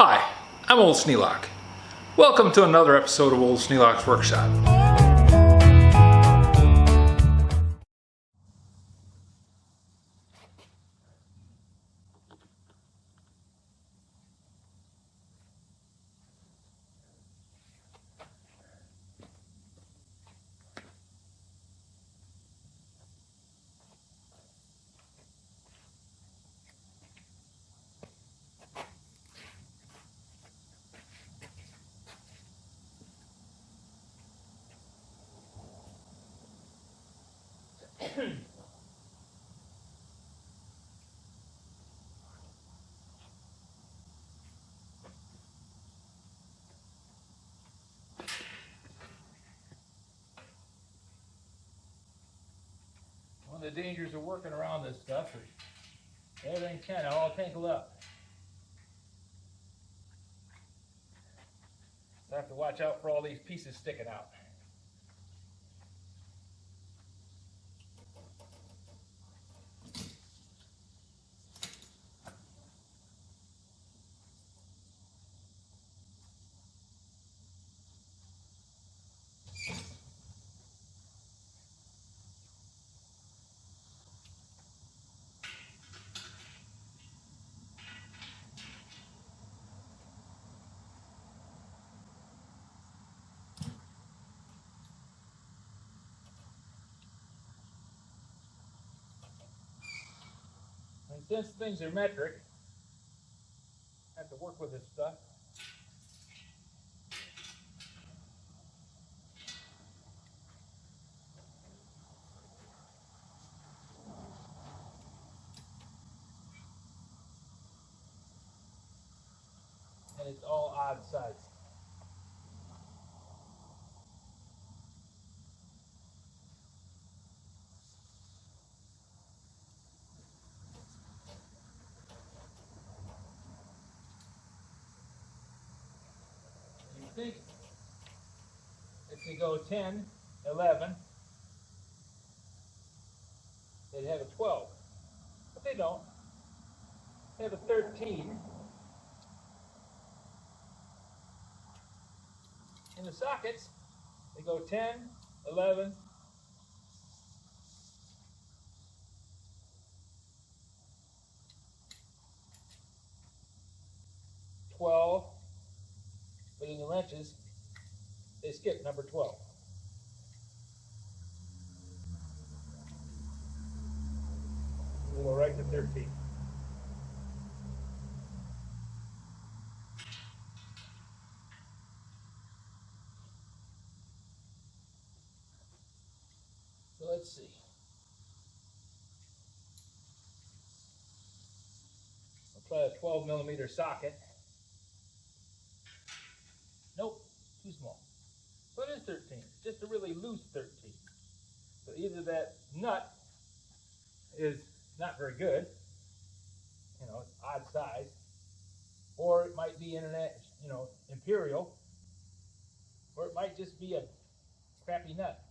Hi, I'm Old Sneelock. Welcome to another episode of Old Sneelock's Workshop. One of the dangers of working around this stuff is everything's kind of all tangled up. So I have to watch out for all these pieces sticking out. And since things are metric, I have to work with this stuff. And it's all odd size. You think if you go 10, 11, they'd have a 12. But they don't. They have a 13. In the sockets, they go 10, 11, 12, but in the wrenches, they skip number 12. We'll go right to 13. So let's see. I'll try a 12 millimeter socket. Nope, too small. So it is 13. It's just a really loose 13. So either that nut is not very good, it's odd size, or it might be imperial, or it might just be a crappy nut.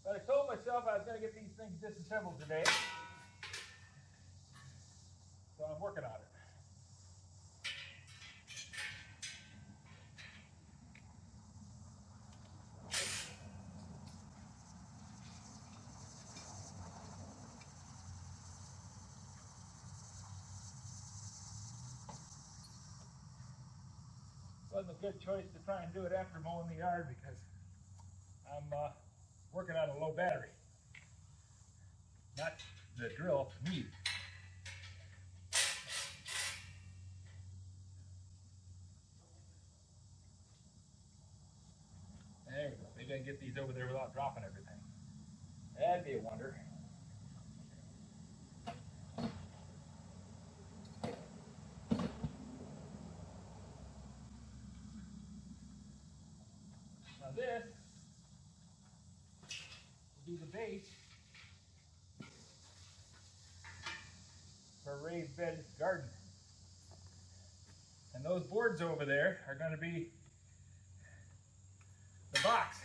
But I told myself I was going to get these things disassembled today. So I'm working on it. wasn't a good choice to try and do it after mowing the yard because I'm working on a low battery. Not the drill, me. There we go. Maybe I can get these over there without dropping everything. That'd be a wonder. Now this will be the base for a raised bed garden. And those boards over there are going to be the box.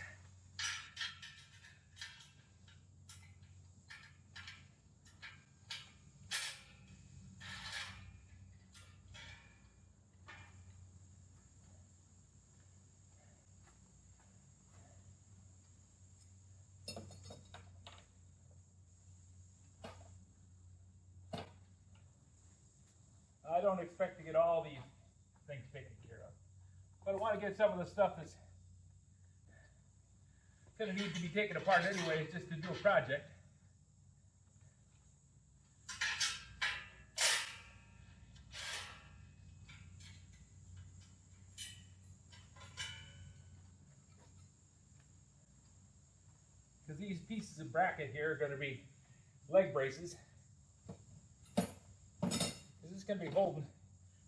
I don't expect to get all these things taken care of, but I want to get some of the stuff that's going to need to be taken apart anyways just to do a project. Because these pieces of bracket here are going to be leg braces. This is going to be holding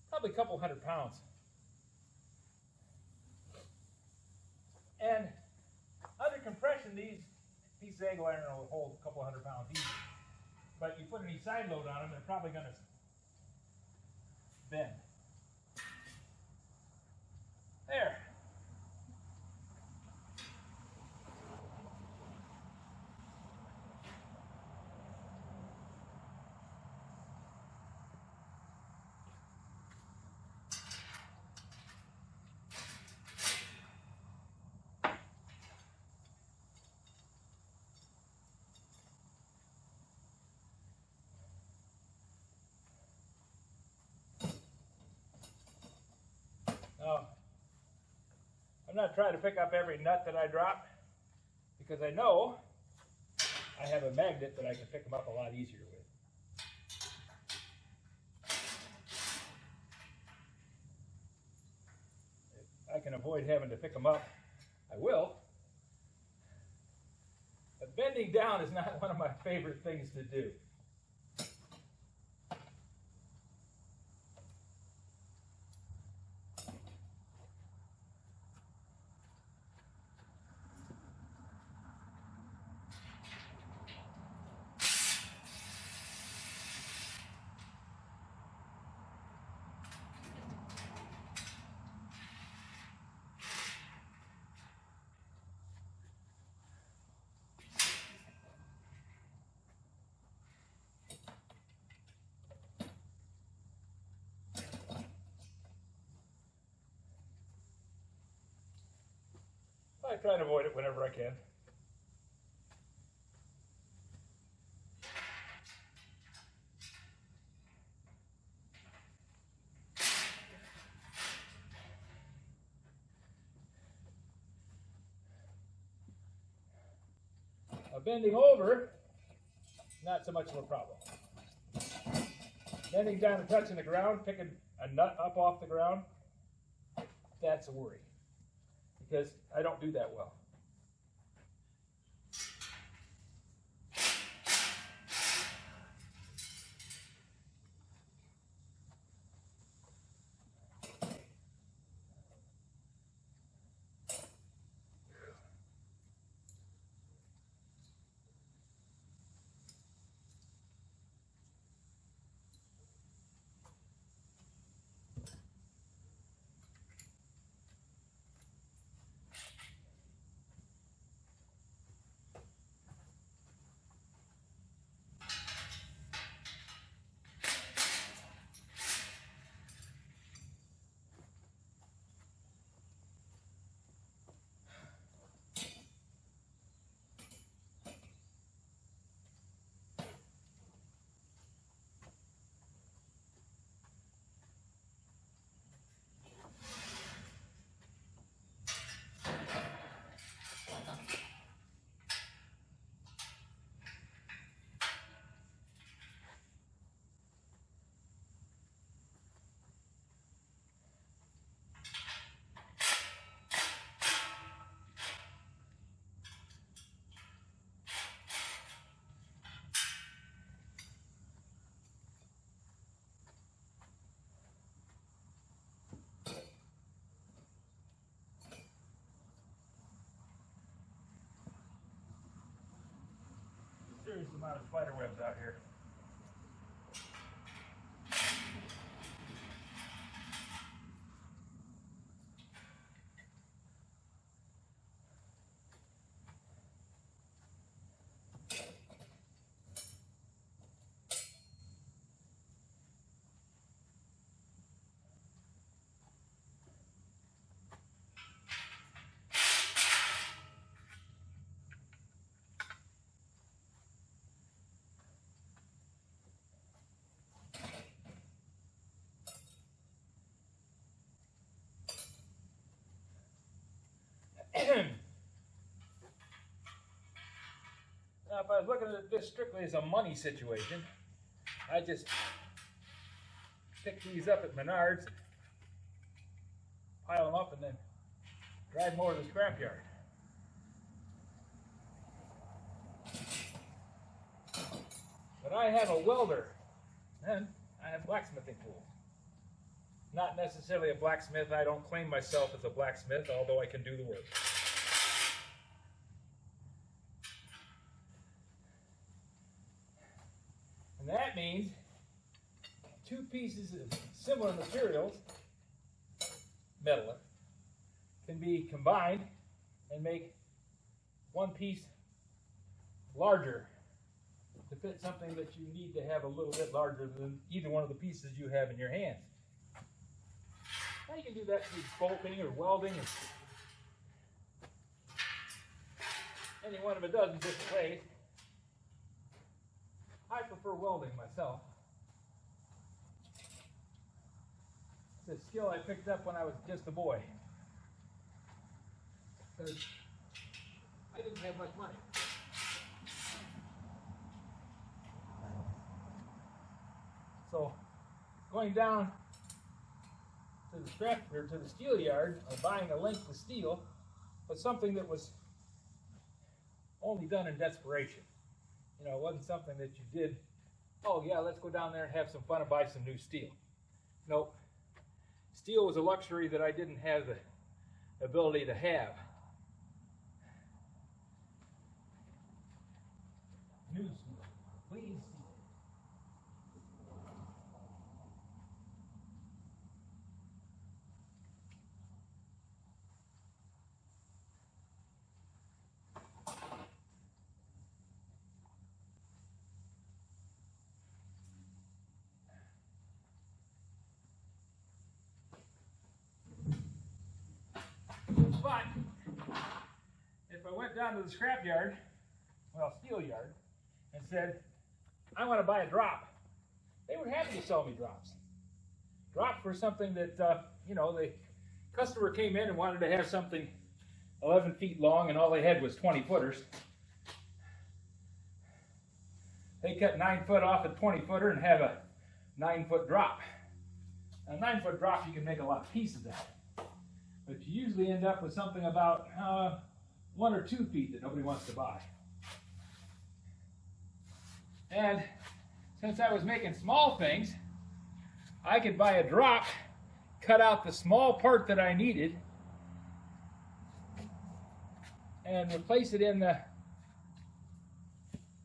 probably a couple 100 pounds. And under compression, these pieces of angle iron will hold a couple 100 pounds easy. But you put any side load on them, they're probably going to bend. There. Now, I'm not trying to pick up every nut that I drop because I know I have a magnet that I can pick them up a lot easier with. If I can avoid having to pick them up, I will. But bending down is not one of my favorite things to do. I try to avoid it whenever I can. Now bending over, not so much of a problem. Bending down and touching the ground, picking a nut up off the ground, that's a worry. Because I don't do that well. tremendous amount of spider webs out here. Now, if I was looking at this strictly as a money situation, I just pick these up at Menards, pile them up, and then drive them over to the scrapyard. But I have a welder, and I have blacksmithing tools. Not necessarily a blacksmith. I don't claim myself as a blacksmith, although I can do the work. And that means two pieces of similar materials, metal, can be combined and make one piece larger to fit something that you need to have a little bit larger than either one of the pieces you have in your hands. Now you can do that through bolting or welding or any one of a dozen different ways. I prefer welding myself. It's a skill I picked up when I was just a boy. Because I didn't have much money. So going down to the scrap or to the steel yard or buying a length of steel was something that was only done in desperation. You know, it wasn't something that you did, oh yeah, let's go down there and have some fun and buy some new steel. Nope. Steel was a luxury that I didn't have the ability to have. New steel, clean steel. But if I went down to the scrap yard, well, steel yard, and said, I want to buy a drop, they were happy to sell me drops. Drops were something that, you know, the customer came in and wanted to have something 11 feet long and all they had was 20 footers. They cut 9 foot off a 20 footer and have a 9 foot drop. A 9 foot drop you can make a lot of pieces out of. But you usually end up with something about 1 or 2 feet that nobody wants to buy. And since I was making small things, I could buy a drop, cut out the small part that I needed, and replace it in the,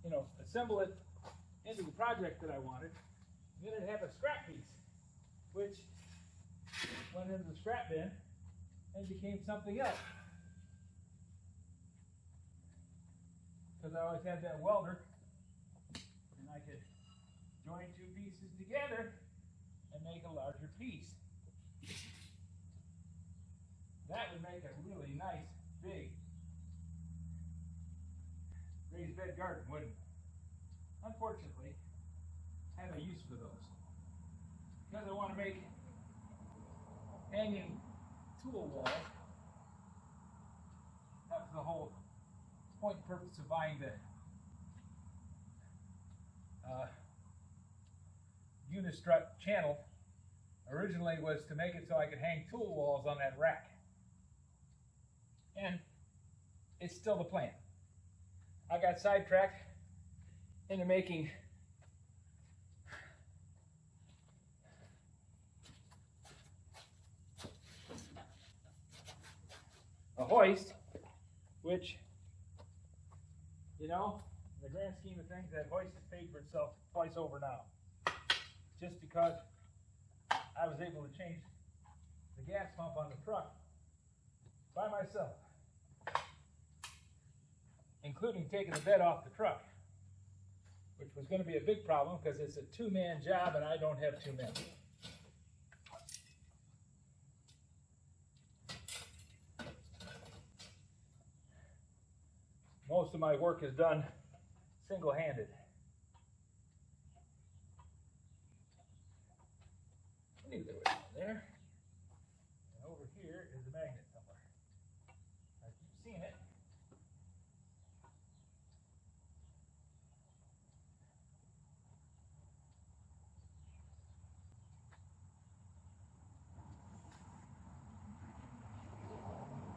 you know, assemble it into the project that I wanted. And then I'd have a scrap piece, which went into the scrap bin and became something else. Because I always had that welder, and I could join two pieces together and make a larger piece. That would make a really nice, big raised bed garden, wouldn't it? Unfortunately, I have a use for those. Because I want to make hanging tool walls. That was the whole point and purpose of buying the Unistrut channel. Originally was to make it so I could hang tool walls on that rack. And it's still the plan. I got sidetracked into making a hoist, which, you know, the the grand scheme of things, that hoist has paid for itself twice over now. Just because I was able to change the gas pump on the truck by myself, including taking the bed off the truck, which was going to be a big problem because it's a two-man job and I don't have two men. Most of my work is done single-handed. I knew there was one there. And over here is the magnet somewhere. I keep seeing it.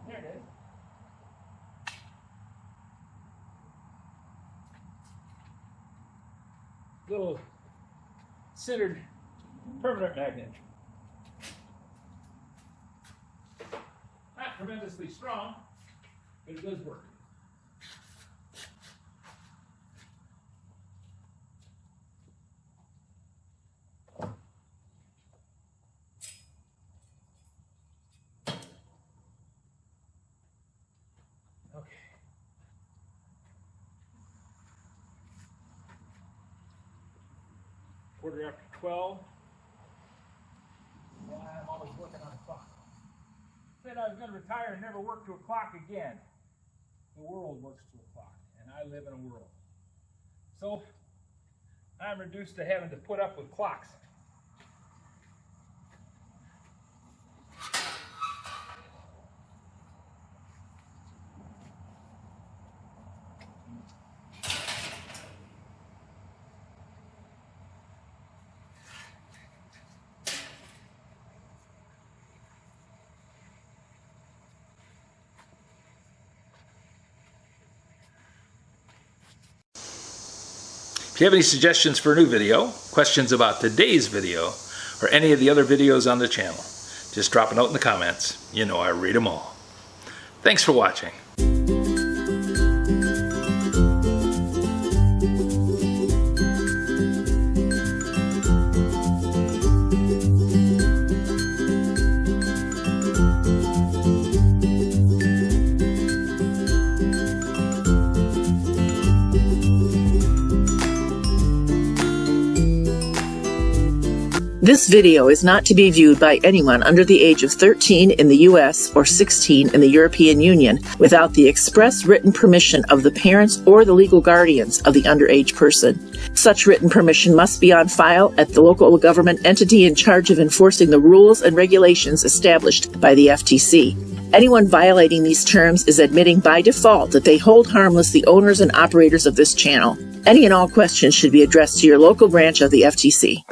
There it is. Little centered permanent magnet. Not tremendously strong, but it does work. Okay. Quarter after 12. And I'm always working on a clock. Said I was going to retire and never work to a clock again. The world works to a clock, and I live in a world. So I'm reduced to having to put up with clocks. If you have any suggestions for a new video, questions about today's video, or any of the other videos on the channel, just drop a note in the comments. You know I read them all. Thanks for watching. This video is not to be viewed by anyone under the age of 13 in the U.S. or 16 in the European Union without the express written permission of the parents or the legal guardians of the underage person. Such written permission must be on file at the local government entity in charge of enforcing the rules and regulations established by the FTC. Anyone violating these terms is admitting by default that they hold harmless the owners and operators of this channel. Any and all questions should be addressed to your local branch of the FTC.